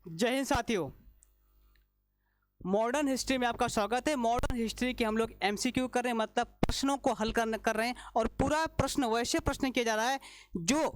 जय हिंद साथियों, modern history में आपका स्वागत है। मॉडर्न हिस्ट्री के हम लोग एमसीक्यू कर रहे हैं, मतलब प्रश्नों को हल कर रहे हैं। और पूरा प्रश्न वैसे प्रश्न किया जा रहा है जो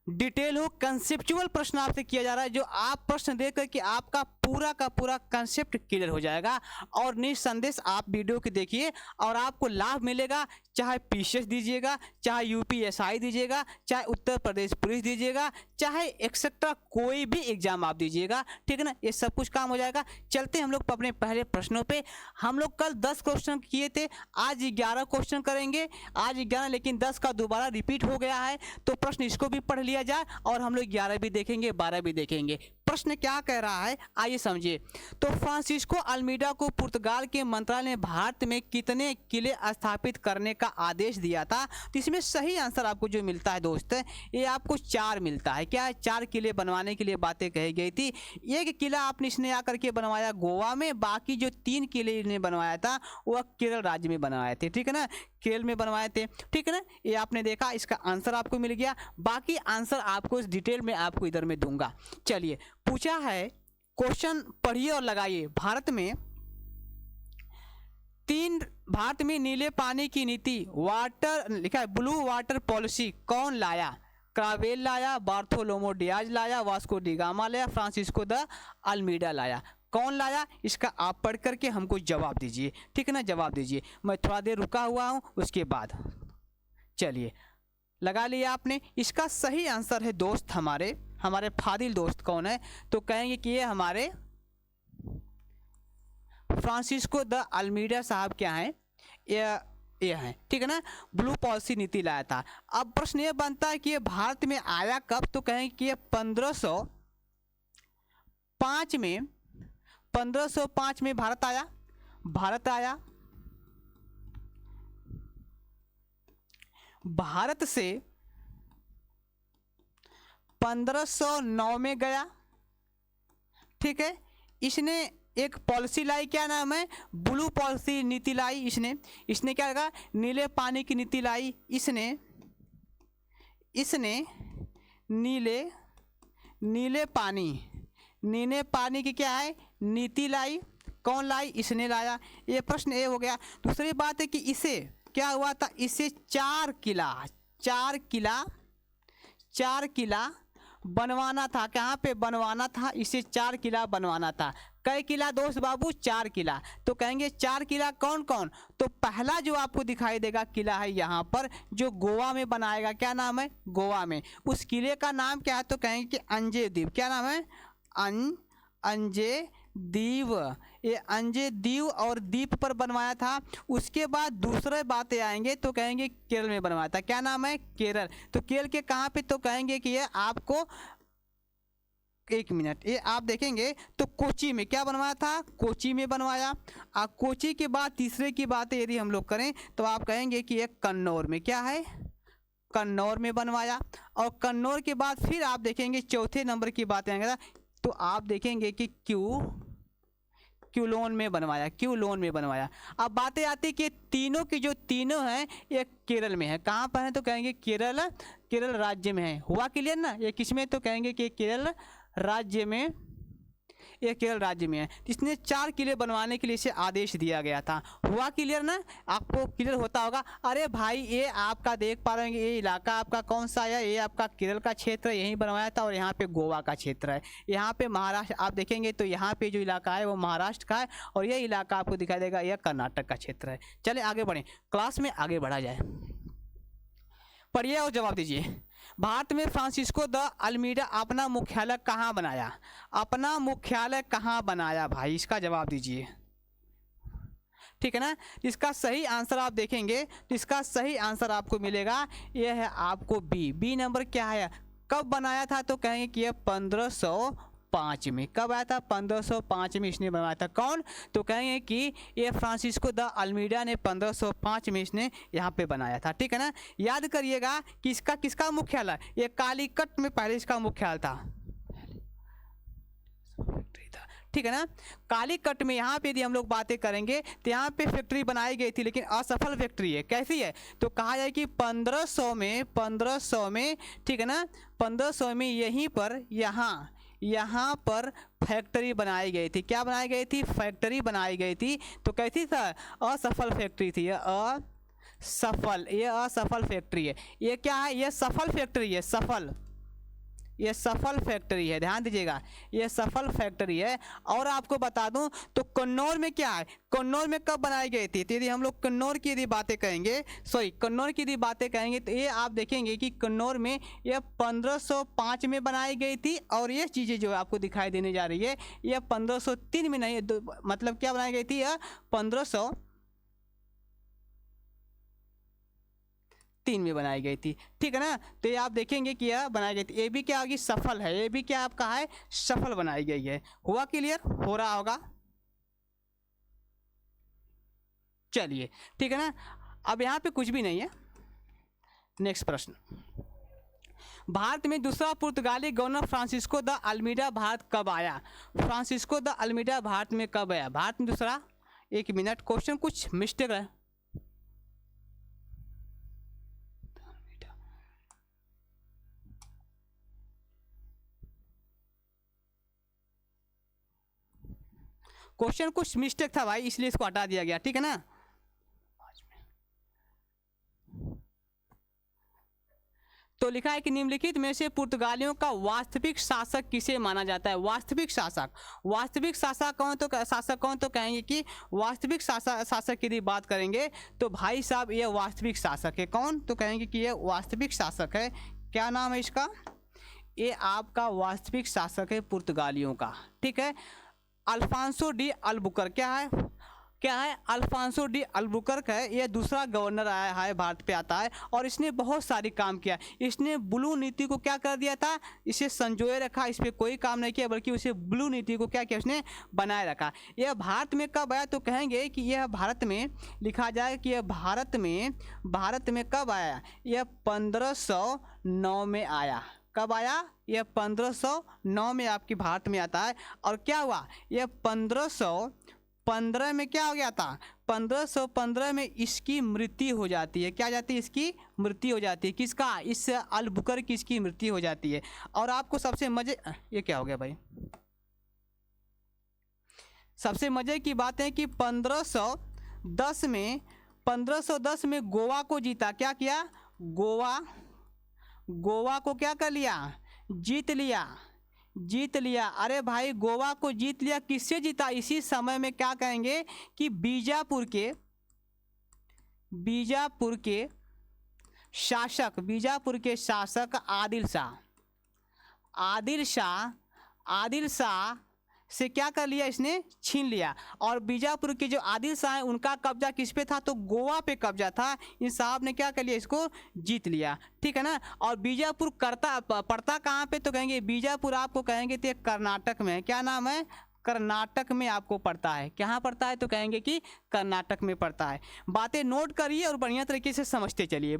डिटेल हो, कंसेप्चुअल प्रश्न आपसे किया जा रहा है, जो आप प्रश्न देख करके आपका पूरा का पूरा कंसेप्ट क्लियर हो जाएगा। और निसंदेह आप वीडियो की देखिए और आपको लाभ मिलेगा, चाहे पीसीएस दीजिएगा, चाहे यूपीएसआई दीजिएगा, चाहे उत्तर प्रदेश पुलिस दीजिएगा, चाहे एक्सेट्रा कोई भी एग्जाम आप दीजिएगा, ठीक है ना। ये सब कुछ काम हो जाएगा। चलते हम लोग अपने पहले प्रश्नों पे। हम लोग कल 10 क्वेश्चन किए थे, आज 11 क्वेश्चन करेंगे। आज 11 लेकिन 10 का दोबारा रिपीट हो गया है, तो प्रश्न इसको भी पढ़ लिया जाए और हम लोग 11 भी देखेंगे, 12 भी देखेंगे। प्रश्न क्या कह रहा है आइए समझिए। तो फ्रांसिस्को अल्मीडा को पुर्तगाल के मंत्रालय ने भारत में कितने किले स्थापित करने का आदेश दिया था? तो इसमें सही आंसर आपको जो मिलता है दोस्त, ये आपको 4 मिलता है। क्या है? 4 किले बनवाने के लिए बातें कही गई थी। एक किला आपने इसने आकर के बनवाया गोवा में, बाकी जो 3 किले इन्हें बनवाया था वह केरल राज्य में बनवाए थे, ठीक है ना, केरल में बनवाए थे, ठीक है ना। ये आपने देखा, इसका आंसर आपको मिल गया। बाकी आंसर आपको इस डिटेल में आपको इधर में दूंगा। चलिए, पूछा है क्वेश्चन, पढ़िए और लगाइए। भारत में नीले पानी की नीति, वाटर लिखा है, ब्लू वाटर पॉलिसी कौन लाया? क्रावेल लाया, बार्थोलोमो डियाज लाया, वास्को डी गामा लाया, फ्रांसिस्को द अल्मीडा लाया। कौन लाया? इसका आप पढ़ करके हमको जवाब दीजिए, ठीक है ना, जवाब दीजिए। मैं थोड़ा देर रुका हुआ हूँ, उसके बाद चलिए लगा लिया आपने। इसका सही आंसर है दोस्त, हमारे फादिल दोस्त कौन है? तो कहेंगे कि ये हमारे फ्रांसिस्को द अल्मीडा साहब क्या हैं, ये हैं, ठीक है ना। ब्लू पॉलिसी नीति लाया था। अब प्रश्न ये बनता है कि ये भारत में आया कब? तो कहेंगे कि ये 1505 में भारत आया। भारत से 1509 में गया, ठीक है। इसने एक पॉलिसी लाई, क्या नाम है? ब्लू पॉलिसी नीति लाई इसने क्या लगा? नीले पानी की नीति लाई इसने नीले पानी की क्या है? नीति लाई। कौन लाई? इसने लाया। ये प्रश्न ये हो गया। दूसरी बात है कि इसे क्या हुआ था? इसे 4 किला बनवाना था। कहाँ पे बनवाना था? इसे 4 किला बनवाना था। कई किला दोस्त बाबू? 4 किला। तो कहेंगे 4 किला कौन कौन? तो पहला जो आपको दिखाई देगा किला है यहाँ पर, जो गोवा में बनाएगा। क्या नाम है? गोवा में। उस किले का नाम क्या है? तो कहेंगे कि अंजे द्वीप। क्या नाम है? अंजे द्वीप। ये अंजे द्वीप और द्वीप पर बनवाया था। उसके बाद दूसरे बातें आएंगे तो कहेंगे केरल में बनवाया था। क्या नाम है? केरल। तो केरल के कहाँ पे? तो कहेंगे कि ये आपको, एक मिनट, ये आप देखेंगे तो कोची में क्या बनवाया था? कोची में बनवाया। कोची के बाद तीसरे की बातें यदि हम लोग करें तो आप कहेंगे कि ये कन्नौर में, क्या है? कन्नौर में बनवाया। और कन्नौर के बाद फिर आप देखेंगे चौथे नंबर की बातें आएंगे तो आप देखेंगे कि क्यूलोन में बनवाया। अब बातें आती कि तीनों की जो तीनों हैं ये केरल में है। कहाँ पर है? तो कहेंगे केरल राज्य में है। हुआ क्लियर ना? ये किस में? तो कहेंगे कि केरल राज्य में, ये केरल राज्य में है। इसने 4 किले बनवाने के लिए इसे आदेश दिया गया था। हुआ क्लियर ना? आपको क्लियर होता होगा। अरे भाई, ये आपका देख पा रहे हैं, ये इलाका आपका कौन सा है? ये आपका केरल का क्षेत्र है, यहीं बनवाया था। और यहाँ पे गोवा का क्षेत्र है। यहाँ पे महाराष्ट्र आप देखेंगे तो यहाँ पे जो इलाका है वो महाराष्ट्र का है, और ये इलाका आपको दिखाई देगा यह कर्नाटक का क्षेत्र है। चले आगे बढ़ें, क्लास में आगे बढ़ा जाए। पढ़िए और जवाब दीजिए। भारत में फ्रांसिस्को द अल्मीडा अपना मुख्यालय कहाँ बनाया? भाई इसका जवाब दीजिए, ठीक है ना। इसका सही आंसर आप देखेंगे तो इसका सही आंसर आपको मिलेगा, यह है आपको बी नंबर। क्या है? कब बनाया था? तो कहेंगे कि यह 1505 में। कब आया था? 1505 में इसने बनवाया था। कौन? तो कहेंगे कि ये फ्रांसिस्को द अल्मीडा ने 1505 में इसने यहाँ पे बनाया था, ठीक है ना। याद करिएगा कि इसका किसका मुख्यालय? ये कालीकट में पहले इसका मुख्यालय था, ठीक है ना। कालीकट में यहाँ पे यदि हम लोग बातें करेंगे तो यहाँ पे फैक्ट्री बनाई गई थी, लेकिन असफल फैक्ट्री है। कैसी है? तो कहा जाए कि 1500 में, ठीक है ना, 1500 में यहीं पर यहाँ पर फैक्ट्री बनाई गई थी। क्या बनाई गई थी? फैक्ट्री बनाई गई थी। तो कैसी था? असफल फैक्ट्री थी। ये असफल फैक्ट्री है। ये क्या है? ये सफल फैक्ट्री है। सफल, ये सफल फैक्ट्री है, ध्यान दीजिएगा, ये सफल फैक्ट्री है। और आपको बता दूं तो कन्नौर में क्या है, कन्नौर में कब बनाई गई थी? तो यदि हम लोग कन्नौर की यदि बातें करेंगे, कन्नौर की यदि बातें करेंगे तो ये आप देखेंगे कि कन्नौर में ये 1505 में बनाई गई थी। और ये चीज़ें जो आपको दिखाई देने जा रही है ये 1503 में नहीं, मतलब क्या बनाई गई थी? यह 1503 में बनाई गई थी। ठीक है ना? तो ये आप देखेंगे कि यह बनाई गई थी। ये भी क्या होगी? सफल है। ये भी क्या आपका है? सफल बनाई गई है। हुआ क्लियर? हो रहा होगा। चलिए, ठीक है ना? अब यहाँ पे कुछ भी नहीं है। नेक्स्ट प्रश्न, भारत में दूसरा पुर्तगाली governor Francisco de Almeida Bharat कब आया? फ्रांसिस्को द अल्मीडा भारत में कब आया? भारत में दूसरा, एक मिनट, क्वेश्चन कुछ मिस्टेक है। क्वेश्चन कुछ मिस्टेक था भाई, इसलिए इसको हटा दिया गया। ठीक है ना? तो लिखा है कि निम्नलिखित में से पुर्तगालियों का वास्तविक शासक किसे माना जाता है? वास्तविक शासक, वास्तविक शासक कौन? तो शासक कौन? तो कहेंगे कि वास्तविक शासक की बात करेंगे तो भाई साहब ये वास्तविक शासक है। कौन? तो कहेंगे कि ये वास्तविक शासक है। क्या नाम है इसका? ये आपका वास्तविक शासक है पुर्तगालियों का। ठीक है? Alfonso de Albuquerque. क्या है? अल्फांसो डी अल्बुकर्क है। ये दूसरा गवर्नर आया है, भारत पे आता है और इसने बहुत सारी काम किया। इसने ब्लू नीति को क्या कर दिया था? इसे संजोए रखा, इस पर कोई काम नहीं किया, बल्कि उसे ब्लू नीति को क्या किया? उसने बनाए रखा। यह भारत में कब आया? तो कहेंगे कि यह भारत में, लिखा जाए कि यह भारत में कब आया? यह 1509 में आया। कब आया? यह 1509 में आपकी भारत में आता है। और क्या हुआ? यह 1515 में क्या हो गया था? 1515 में इसकी मृत्यु हो जाती है। क्या जाती है? इसकी मृत्यु हो जाती है। किसका? इस अल्बुकर्क की इसकी मृत्यु हो जाती है। और आपको सबसे मजे, ये क्या हो गया भाई? सबसे मजे की बात है कि 1510 में गोवा को जीता। क्या किया? गोवा को क्या कर लिया? जीत लिया। अरे भाई, गोवा को जीत लिया। किससे जीता? इसी समय में क्या कहेंगे कि बीजापुर के शासक आदिल शाह से क्या कर लिया? इसने छीन लिया। और बीजापुर के जो आदिल शाह है उनका कब्जा किस पे था? तो गोवा पे कब्जा था। इन साहब ने क्या कर लिया? इसको जीत लिया। ठीक है ना? और बीजापुर पड़ता कहाँ पे? तो कहेंगे बीजापुर आपको कहेंगे तो कर्नाटक में है। क्या नाम है? कर्नाटक में आपको पड़ता है। कहाँ पड़ता है? तो कहेंगे कि कर्नाटक में पड़ता है। बातें नोट करिए और बढ़िया तरीके से समझते चलिए।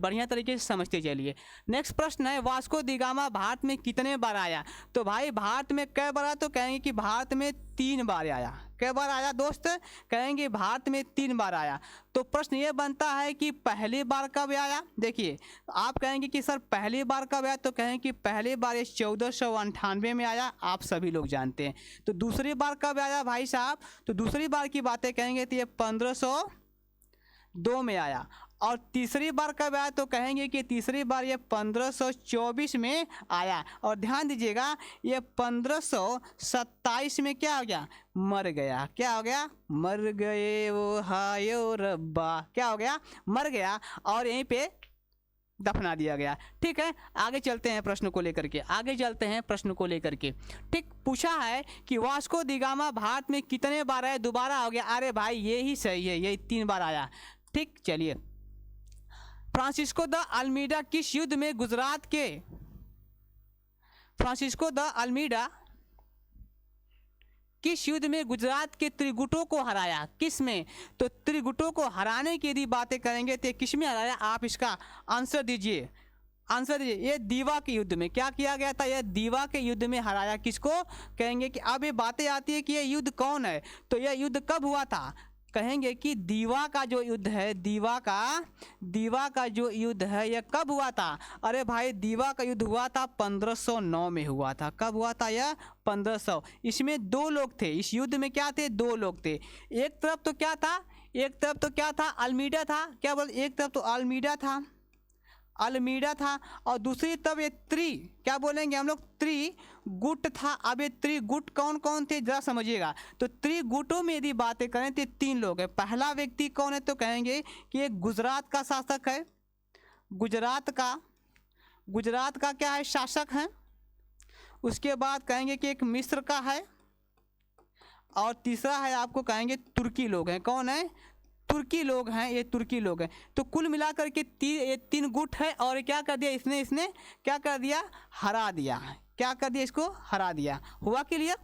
नेक्स्ट प्रश्न है, वास्को दी गामा भारत में कितने बार आया? तो भाई भारत में कै बार आया? तो कहेंगे कि भारत में 3 बार आया। कै बार आया दोस्त? कहेंगे भारत में 3 बार आया। तो प्रश्न ये बनता है कि पहली बार कब आया? देखिए, आप कहेंगे कि सर पहली बार कब आया? तो कहेंगे कि पहली बार ये 1498 में आया, आप सभी लोग जानते हैं। तो दूसरी बार कब आया भाई साहब? तो दूसरी बार की बातें कहेंगे तो ये 1502 में आया। और तीसरी बार कब आया? तो कहेंगे कि तीसरी बार ये 1524 में आया। और ध्यान दीजिएगा, ये 1527 में क्या हो गया? मर गया। क्या हो गया? मर गए वो हायो रब्बा। क्या हो गया? मर गया और यहीं पे दफना दिया गया। ठीक है, आगे चलते हैं प्रश्न को लेकर के। ठीक, पूछा है कि वास्को दी गामा भारत में कितने बार आया? दोबारा हो गया। अरे भाई ये ही सही है, यही 3 बार आया। ठीक, चलिए, फ्रांसिस्को द अल्मीडा किस युद्ध में गुजरात के त्रिगुटों को हराया? किस में? तो त्रिगुटों को हराने की यदि बातें करेंगे तो किस में हराया? आप इसका आंसर दीजिए। ये दीवा के युद्ध में। क्या किया गया था? यह दीवा के युद्ध में हराया। किसको? कहेंगे कि अब ये बातें आती है कि यह युद्ध कौन है? तो यह युद्ध कब हुआ था? कहेंगे कि दीवा का जो युद्ध है, दीवा का जो युद्ध है यह कब हुआ था? अरे भाई दीवा का युद्ध हुआ था 1509 में हुआ था। कब हुआ था यह? 1500। इसमें दो लोग थे, इस युद्ध में क्या थे? दो लोग थे। एक तरफ तो क्या था? अल्मीडा था। क्या बोल? एक तरफ तो अल्मीडा था और दूसरी तरफ ये क्या बोलेंगे हम लोग? त्रिगुट था। अब ये त्रिगुट कौन कौन थे जरा समझिएगा। तो त्रिगुटों में यदि बातें करें तो 3 लोग हैं। पहला व्यक्ति कौन है? तो कहेंगे कि एक गुजरात का शासक है, गुजरात का क्या है? शासक है। उसके बाद कहेंगे कि एक मिस्र का है और तीसरा है आपको कहेंगे तुर्की लोग हैं। कौन है? तुर्की लोग हैं, ये तुर्की लोग हैं। तो कुल मिलाकर के ये 3 गुट है और क्या कर दिया इसने क्या कर दिया? हरा दिया। क्या कर दिया? इसको हरा दिया। हुआ क्लियर?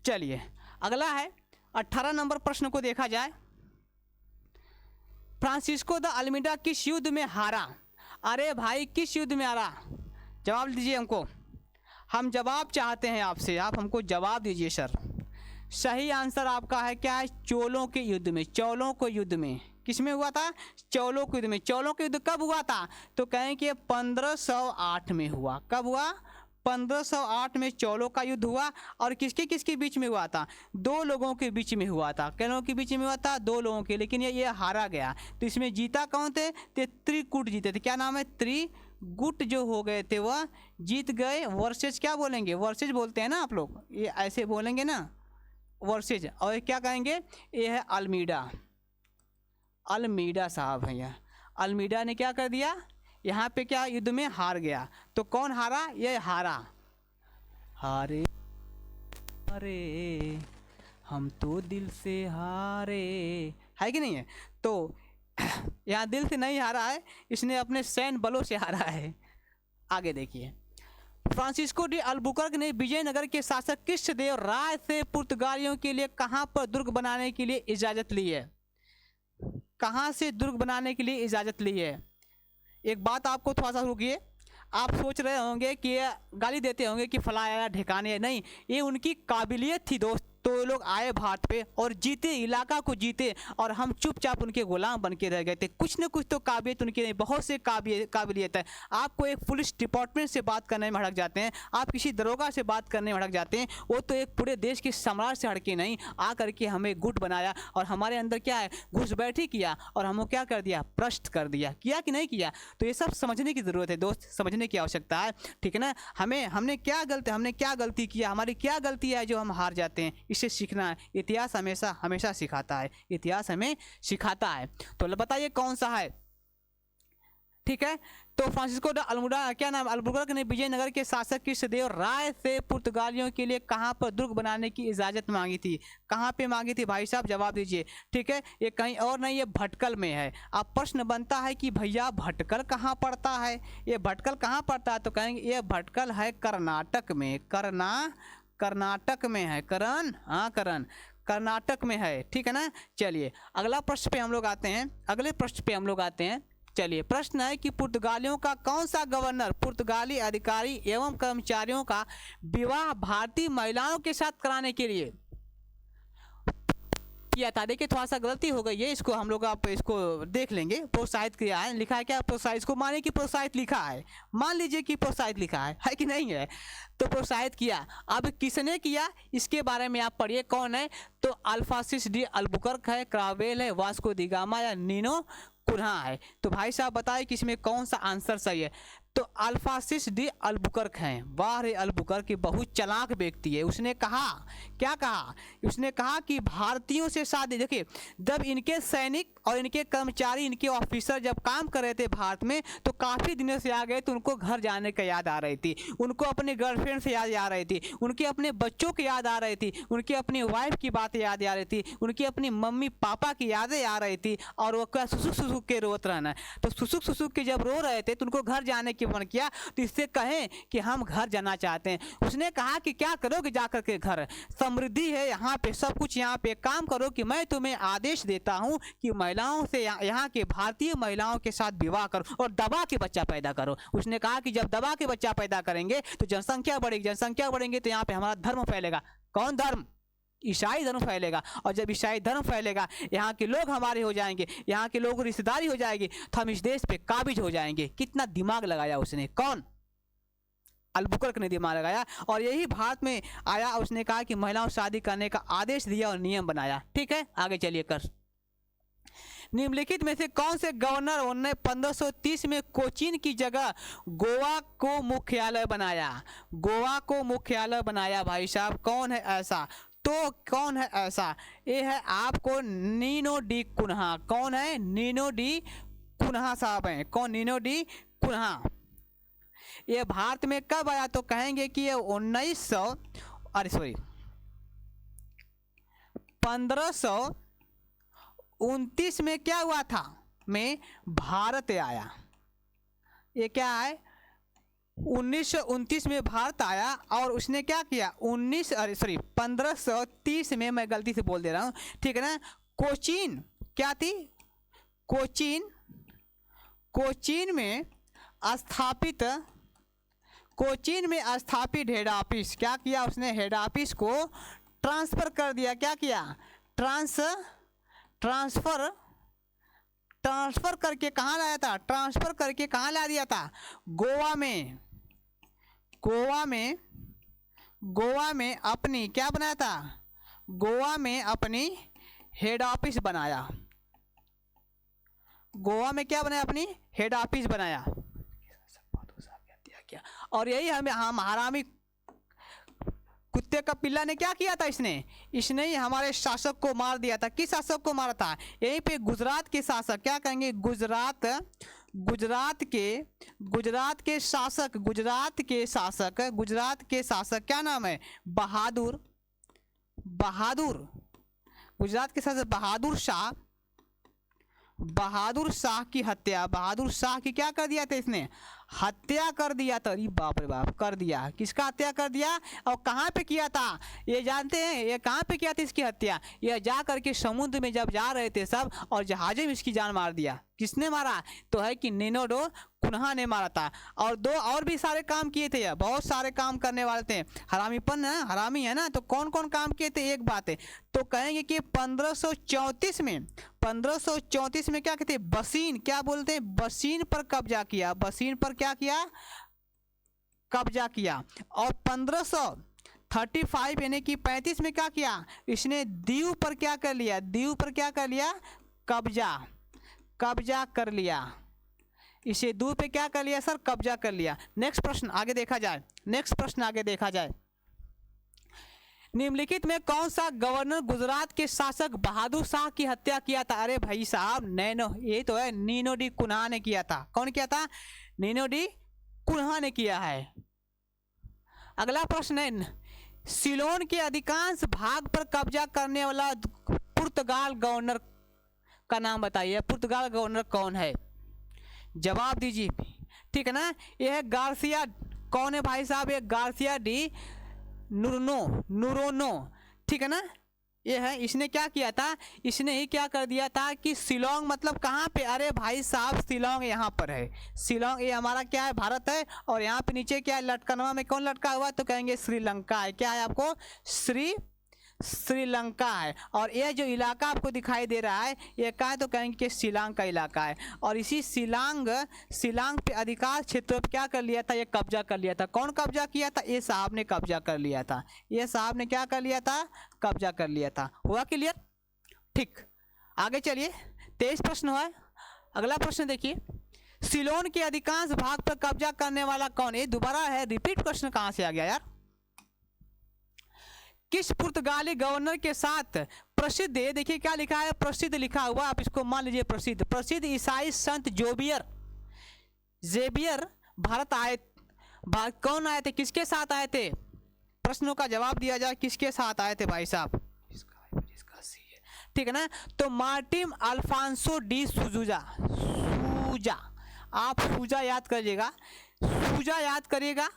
चलिए अगला है 18 नंबर प्रश्न को देखा जाए। फ्रांसिस्को द अल्मीडा किस युद्ध में हारा? अरे भाई किस युद्ध में हारा? जवाब दीजिए हमको, हम जवाब चाहते हैं आपसे, आप हमको जवाब दीजिए सर। सही आंसर आपका है क्या है? चोलों के युद्ध में। चोलों के युद्ध में किस में हुआ था? चोलों के युद्ध में। चोलों के युद्ध कब हुआ था? तो कहें कि 1508 में हुआ। कब हुआ? 1508 में चोलों का युद्ध हुआ। और किसके बीच में हुआ था? 2 लोगों के बीच में हुआ था। किन लोगों के बीच में हुआ था? 2 लोगों के। लेकिन ये हारा गया। तो इसमें जीता कौन थे? त्रिकूट जीते थे। क्या नाम है? त्रिगुट जो हो गए थे वह जीत गए। वर्सेज क्या बोलेंगे? वर्सेज बोलते हैं ना आप लोग, ये ऐसे बोलेंगे ना, वर्सेज। और क्या कहेंगे? ये है अल्मीडा साहब है। यह अल्मीडा ने क्या कर दिया? यहाँ पे क्या युद्ध में हार गया। तो कौन हारा? ये हारा। हारे अरे हम तो दिल से हारे, है कि नहीं है? तो यहाँ दिल से नहीं हारा है, इसने अपने सैन्य बलों से हारा है। आगे देखिए, फ्रांसिस्को डी अल्बुकर्क ने विजयनगर के शासक कृष्णदेव राय से पुर्तगालियों के लिए कहाँ पर दुर्ग बनाने के लिए इजाज़त ली है? कहाँ से दुर्ग बनाने के लिए इजाज़त ली है? एक बात आपको थोड़ा सा रुकिए, आप सोच रहे होंगे कि गाली देते होंगे कि फलाया ढिकाने, नहीं, ये उनकी काबिलियत थी दोस्त। तो लोग आए भारत पे और जीते, इलाका को जीते, और हम चुपचाप उनके गुलाम बन के रह गए थे। कुछ न कुछ तो काबिलियत उनकी नहीं, बहुत से काबिलियत है। आपको एक पुलिस डिपार्टमेंट से बात करने में हड़क जाते हैं, आप किसी दरोगा से बात करने में हड़क जाते हैं, वो तो एक पूरे देश के सम्राट से हड़के नहीं, आ करके हमें गुट बनाया और हमारे अंदर क्या है? घुसपैठी किया और हमको क्या कर दिया? भ्रष्ट कर दिया। किया कि नहीं किया? तो ये सब समझने की ज़रूरत है दोस्त, समझने की आवश्यकता है, ठीक है ना? हमने क्या गलती किया, हमारी क्या गलती है जो हम हार जाते हैं? इससे सीखना है। इतिहास हमेशा सिखाता है, इतिहास हमें सिखाता है। तो बताइए कौन सा है? ठीक है, तो फ्रांसिस्को द अल्बुकर्क ने विजयनगर के शासक कृष्णदेव राय से पुर्तगालियों के लिए कहां पर दुर्ग बनाने की इजाजत मांगी थी? कहां पे मांगी थी भाई साहब? जवाब दीजिए। ठीक है, ये कहीं और नहीं, ये भटकल में है। अब प्रश्न बनता है कि भैया भटकल कहाँ पड़ता है? ये भटकल कहाँ पड़ता है? तो कहेंगे ये भटकल है कर्नाटक में। कर्नाटक में है। कर्नाटक में है, ठीक है ना? चलिए अगला प्रश्न पे हम लोग आते हैं। चलिए, प्रश्न है कि पुर्तगालियों का कौन सा गवर्नर पुर्तगाली अधिकारी एवं कर्मचारियों का विवाह भारतीय महिलाओं के साथ कराने के लिए किया था? देखिए थोड़ा सा गलती हो गई है, इसको हम लोग आप इसको देख लेंगे। प्रोत्साहित किया है, लिखा है क्या? प्रोत्साहित। इसको माने कि प्रोत्साहित लिखा है, मान लीजिए कि प्रोत्साहित लिखा है कि नहीं है? तो प्रोत्साहित किया। अब किसने किया इसके बारे में आप पढ़िए। कौन है? तो अल्फासिस डी अल्बुकर्क है, क्रावेल है, वास्को दी गामा या नीनो कुन्हा है। तो भाई साहब बताइए कि इसमें कौन सा आंसर सही है? तो अल्फासिस डी अल्बुकर्क हैं। वाह रे, अल्बुकर्क बहुत चालाक व्यक्ति है। उसने कहा, क्या कहा? उसने कहा कि भारतीयों से शादी, देखिए जब इनके सैनिक और इनके कर्मचारी, इनके ऑफिसर जब काम कर रहे थे भारत में, तो काफ़ी दिनों से आ गए, तो उनको घर जाने का याद आ रही थी, उनको अपने गर्लफ्रेंड से याद आ रही थी, उनके अपने बच्चों की याद आ रही थी, उनकी अपनी वाइफ की बातें याद आ रही थी, उनकी अपनी मम्मी पापा की यादें आ रही थी, और वो क्या सुसुक सुसुक के रोत रहना है। तो सुसुक सुसुक के जब रो रहे थे तो उनको घर जाने की मन किया, तो इससे कहें कि हम घर जाना चाहते हैं। उसने कहा कि क्या करोगे जाकर के घर, समृद्धि है यहाँ पे, सब कुछ यहाँ पे, काम करो कि मैं तुम्हें आदेश देता हूँ कि महिलाओं से यहाँ के भारतीय महिलाओं के साथ विवाह करो और दबा के बच्चा पैदा करो। उसने कहा कि जब दबा के बच्चा पैदा करेंगे तो जनसंख्या बढ़ेगी, जनसंख्या बढ़ेंगे तो यहाँ पे हमारा धर्म फैलेगा। कौन धर्म? ईसाई धर्म फैलेगा। और जब ईसाई धर्म फैलेगा, यहाँ के लोग हमारे हो जाएंगे, यहाँ के लोगों की रिश्तेदारी हो जाएगी, तो हम इस देश पे काबिज हो जाएंगे। कितना दिमाग लगाया उसने, कौन? अलबुकर्क ने दिमाग लगाया और यही भारत में आया। उसने कहा कि महिलाओं से शादी करने का आदेश दिया और नियम बनाया। ठीक है, आगे चलिए कर। निम्नलिखित में से कौन से गवर्नर ने 1530 में कोचीन की जगह गोवा को मुख्यालय बनाया? गोवा को मुख्यालय बनाया भाई साहब, कौन है ऐसा? तो कौन है ऐसा? ये है आपको नीनो डी कुन्हा। कौन है? नीनो डी कुन्हा साहब हैं। कौन? Nuno de Cunha. ये भारत में कब आया? तो कहेंगे कि ये 1529 में क्या हुआ था, में भारत आया। ये क्या है? 1929 में भारत आया और उसने क्या किया? 1530 में, मैं गलती से बोल दे रहा हूँ, ठीक है ना। कोचीन क्या थी? कोचीन में स्थापित हेड ऑफिस, क्या किया उसने? हेड ऑफिस को ट्रांसफर कर दिया। क्या किया? ट्रांसफर करके कहाँ लाया था? ट्रांसफर करके कहाँ ला दिया था? गोवा में अपनी क्या बनाया था? गोवा में अपनी हेड ऑफिस बनाया। गोवा में क्या बनाया? अपनी हेड ऑफिस बनाया। और यही हम हरामी कुत्ते का पिल्ला ने क्या किया था? इसने ही हमारे शासक को मार दिया था। किस शासक को मारा था? यहीं पे गुजरात के शासक, क्या कहेंगे? गुजरात के शासक क्या नाम है? बहादुर। गुजरात के शासक बहादुर शाह की हत्या, बहादुर शाह की क्या कर दिया था? इसने हत्या कर दिया था। अरे बाप रे बाप, कर दिया। किसका हत्या कर दिया और कहाँ पे किया था? ये जानते हैं ये कहाँ पे किया था इसकी हत्या? ये जा करके समुद्र में जब जा रहे थे सब और जहाजे में इसकी जान मार दिया। किसने मारा? तो है कि नीनो डी कुन्हा ने मारा था। और दो और भी सारे काम किए थे, बहुत सारे काम करने वाले थे। हरामीपन है, हरामी है ना। तो कौन कौन काम किए थे? एक बात है तो कहेंगे कि 1534 में क्या कहते हैं? बसीन, क्या बोलते हैं? बसीन पर कब्जा किया। बसीन पर क्या किया? कब्जा किया। और 1535 यानी कि 35 में क्या किया? इसने दीव पर क्या कर लिया? दीव पर क्या कर लिया? कब्जा कर लिया। इसे दूर पे क्या कर लिया सर? कब्जा कर लिया। नेक्स्ट प्रश्न आगे देखा जाए। निम्नलिखित में कौन सा गवर्नर गुजरात के शासक बहादुर शाह की हत्या किया था? अरे भाई साहब, ये तो है नीनो डी कुन्हा ने किया था। कौन किया था? नीनो डी कुन्हा ने किया है। अगला प्रश्न है, सिलोन के अधिकांश भाग पर कब्जा करने वाला पुर्तगाल गवर्नर का नाम बताइए। पुर्तगाल गवर्नर कौन है? जवाब दीजिए, ठीक है ना। यह है गार्सिया। कौन है भाई साहब? ये गार्सिया डी नूरोनो, ठीक है ना। ये है, इसने क्या किया था? इसने ही क्या कर दिया था कि शिलोंग मतलब कहाँ पे? अरे भाई साहब, शिलोंग यहाँ पर है। शिलोंग ये हमारा क्या है? भारत है। और यहाँ पे नीचे क्या है? लटकनवा में कौन लटका हुआ? तो कहेंगे श्रीलंका है। क्या है आपको? श्रीलंका है। और यह जो इलाका आपको दिखाई दे रहा है ये क्या है? तो कहेंगे कि शिलांग का इलाका है। और इसी शिलांग पे अधिकार क्षेत्रों पर क्या कर लिया था? ये कब्जा कर लिया था। कौन कब्जा किया था? ये साहब ने कब्जा कर लिया था। ये साहब ने क्या कर लिया था? कब्जा कर लिया था। हुआ क्लियर? ठीक, आगे चलिए। 23 प्रश्न है। अगला प्रश्न देखिए, सिलोन के अधिकांश भाग पर कब्जा करने वाला कौन? ये दोबारा है, रिपीट प्रश्न कहां से आ गया यार? किस पुर्तगाली गवर्नर के साथ प्रसिद्ध, देखिए क्या लिखा है? प्रसिद्ध लिखा हुआ, आप इसको मान लीजिए प्रसिद्ध ईसाई संत जेबियर भारत आए। कौन आए थे? किसके साथ आए थे? प्रश्नों का जवाब दिया जाए। किसके साथ आए थे भाई साहब? ठीक है ना। तो मार्टिन अल्फांसो डी सूजा, आप सूजा याद करिएगा। सूजा याद करिएगा,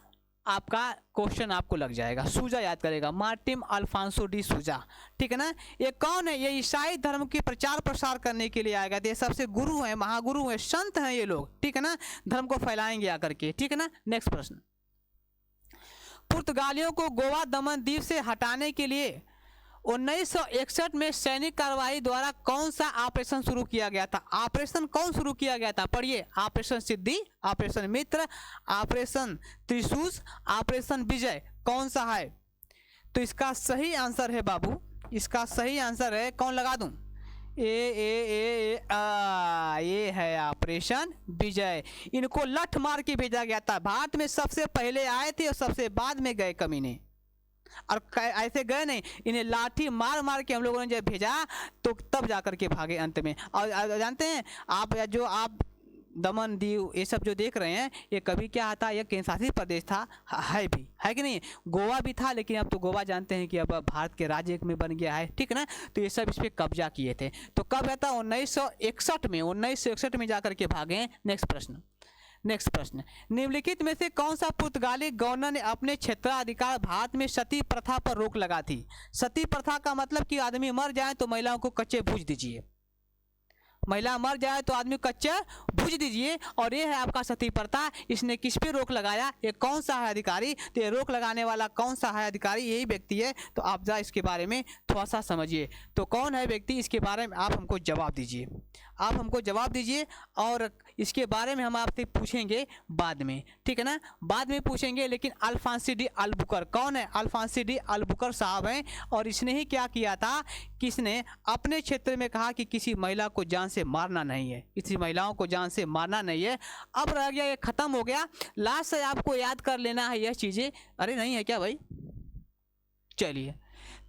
आपका क्वेश्चन आपको लग जाएगा। सूजा याद करेगा, मार्टिन अल्फांसो डी सूजा, ठीक है ना। ये कौन है? ये ईसाई धर्म के प्रचार प्रसार करने के लिए आएगा। ये सबसे गुरु हैं, महागुरु हैं, संत हैं ये लोग, ठीक है ना। धर्म को फैलाएंगे आकर के, ठीक है ना। नेक्स्ट प्रश्न, पुर्तगालियों को गोवा दमन द्वीप से हटाने के लिए 1961 में सैनिक कार्रवाई द्वारा कौन सा ऑपरेशन शुरू किया गया था? ऑपरेशन कौन शुरू किया गया था? पढ़िए, ऑपरेशन सिद्धि, ऑपरेशन मित्र, ऑपरेशन त्रिशूल, ऑपरेशन विजय, कौन सा है? तो इसका सही आंसर है बाबू, इसका सही आंसर है, कौन लगा दूं? ये है ऑपरेशन विजय। इनको लठ मार के भेजा गया था। भारत में सबसे पहले आए थे और सबसे बाद में गए कमीने, और ऐसे गए नहीं, इन्हें लाठी मार मार के हम लोगों ने जब भेजा तो तब जाकर के भागे अंत में। और जानते हैं आप, जो आप दमन दीव ये सब जो देख रहे हैं, ये कभी क्या था, यह केंद्र शासित प्रदेश था, है भी, है कि नहीं। गोवा भी था, लेकिन अब तो गोवा जानते हैं कि अब भारत के राज्य में बन गया है, ठीक है ना। तो ये सब इस पर कब्जा किए थे। तो कब रहता? 1961 में जाकर के भागे। नेक्स्ट प्रश्न, निम्नलिखित में से कौन सा पुर्तगाली गवर्नर ने अपने क्षेत्राधिकार भारत में सती प्रथा पर रोक लगा थी? सती प्रथा का मतलब कि आदमी मर जाए तो महिलाओं को कच्चे भूज दीजिए, महिला मर जाए तो आदमी कच्चे भूज दीजिए, और ये है आपका सती प्रथा। इसने किस पे रोक लगाया? ये कौन सा है अधिकारी? तो ये रोक लगाने वाला कौन सा है अधिकारी? यही व्यक्ति है। तो आप जरा इसके बारे में थोड़ा सा समझिए, तो कौन है व्यक्ति, इसके बारे में आप हमको जवाब दीजिए, आप हमको जवाब दीजिए। और इसके बारे में हम आपसे पूछेंगे बाद में, ठीक है ना, बाद में पूछेंगे। लेकिन अल्फांसी डी अल्बुकर कौन है? अल्फांसी डी अल्बुकर साहब हैं, और इसने ही क्या किया था, किसने अपने क्षेत्र में कहा कि किसी महिला को जान से मारना नहीं है, किसी महिलाओं को जान से मारना नहीं है। अब रह गया, ये खत्म हो गया। लास्ट से आपको याद कर लेना है यह चीजें। अरे नहीं है क्या भाई? चलिए,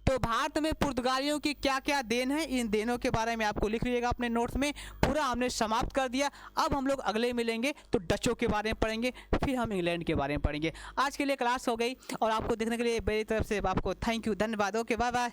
तो भारत में पुर्तगालियों की क्या क्या देन है, इन देनों के बारे में आपको लिख लीजिएगा अपने नोट्स में। पूरा हमने समाप्त कर दिया। अब हम लोग अगले मिलेंगे तो डचों के बारे में पढ़ेंगे, फिर हम इंग्लैंड के बारे में पढ़ेंगे। आज के लिए क्लास हो गई, और आपको देखने के लिए मेरी तरफ से आपको थैंक यू, धन्यवाद। Okay, bye bye.